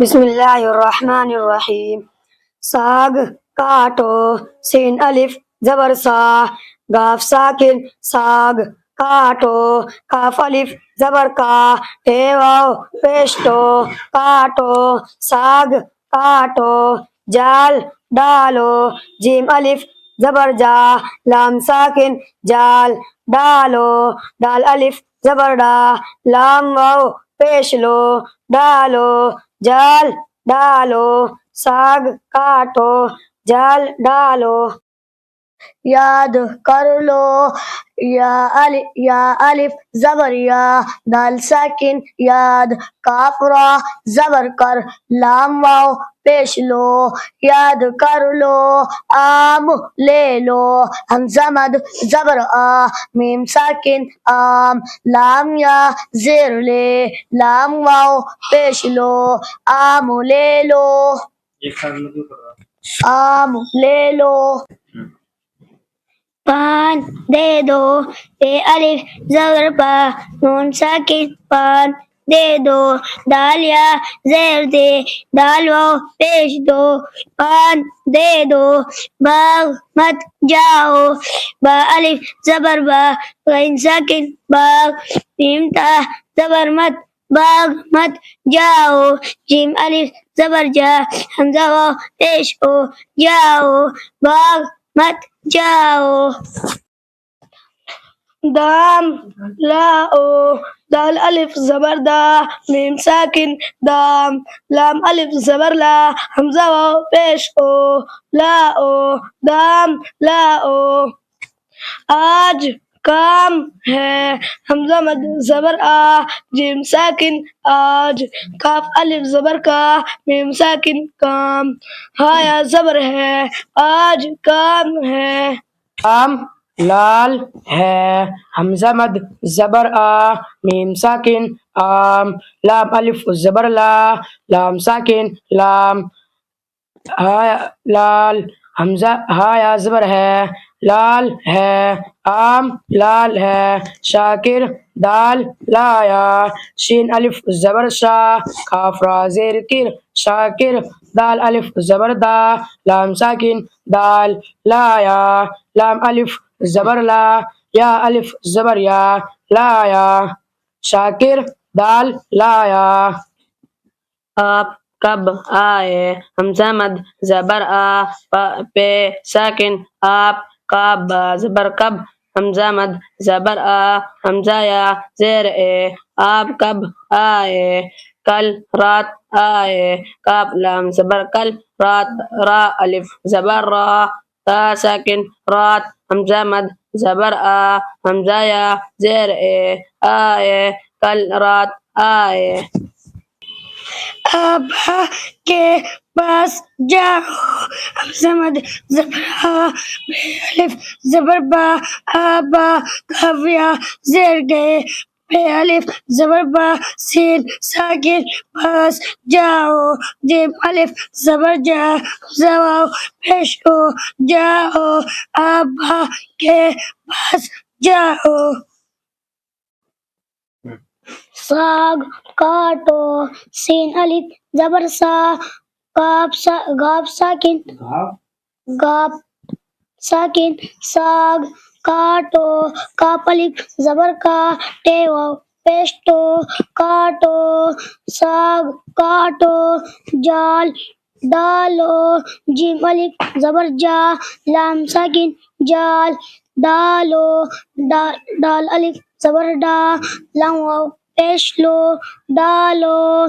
بسم اللہ الرحمن الرحیم۔ ساگ کاٹو، سین الف زبر سا، گاف ساکن ساگ کاٹو، کاف الف زبر کا، ٹے واو پیشٹو کاٹو، ساگ کاٹو، جال ڈالو، جیم الف زبر جا، لام ساکن جال ڈالو، ڈال الف زبر ڈا، لام واو پیش لو ڈالو، جال ڈالو، ساگ کاٹو، جال ڈالو۔ یاد کر لو، یا الف زبر یا، دال ساکن یاد، کاف را زبر کر، لام واو پیش لو، یاد کر لو، آم لے لو، حمزہ مد زبر آ، میم ساکن آم، لام یا زیر لے، لام واو پیش لو، آم لے لو، آم لے لو۔ پان دے دو، پے الف زبر پا، نون ساکن پان دے دو، دال یا زیر دے، دال واو پیش دو، پان دے دو۔ باغ مت جاؤ، با الف زبر با، غین ساکن باغ، میم تا زبر مت، باغ مت جاؤ، جیم الف زبر جا، حمزہ واو پیش ہو جاؤ، باغ مت جاؤ۔ دام لاؤ، دال الف زبر دا، میم ساکن دام، لام الف زبر لا، حمزہ واو پیش ہو لاؤ، دام لاؤ۔ آج کام ہے، حمزہ مد زبر آ، جیم ساکن آج، کاف الف زبر کا، میم ساکن کام، ہا یا زبر ہے، آج کام ہے۔ کام لال ہے، حمزہ مد زبر آ، میم ساکن آم، لام الف زبر لا، لام ساکن لام، لال، حمزہ ہا یا زبر ہے، لال ہے، آم لال ہے۔ شاکر دال لایا، شین الف زبر شا، کاف را زیر کر، شاکر، دال الف زبر دا، لام ساکن دال، لایا، لام الف زبر لا، یا الف زبر یا، لایا، شاکر دال لایا۔ آپ کب آئے، حمزہ مد زبر آ، پے ساکن آپ، کاب با زبر کب، حمزہ مد زبر آ، حمزہ یا زیر اے، آپ کب آئے، کل رات آئے، کاف لام زبر کل، رات را الف زبر را، تا ساکن رات، حمزہ مد زبر آ، حمزہ یا زیر اے، آئے، کل رات آئے۔ آبا کے پاس جاؤ، حمزہ مد زبر آ، بے الف زبر با، آبا، کاف یا زیر گے، بے الف زبر با، سین ساکن پاس جاؤ، جیم الف زبر جا، حمزہ واو پیش ہو جاؤ، آبا کے پاس جاؤ۔ ساگ کاٹو، سین الف زبر سا، گاف ساکن گاف ساکن ساگ کاٹو، کاف الف زبر کا، ٹے واو پیشٹو کاٹو، ساگ کاٹو، جال ڈالو، جیم الف زبر جا، لام ساکن جال ڈالو، ڈال الف زبر ڈا، لام واو پیش لو ڈالو۔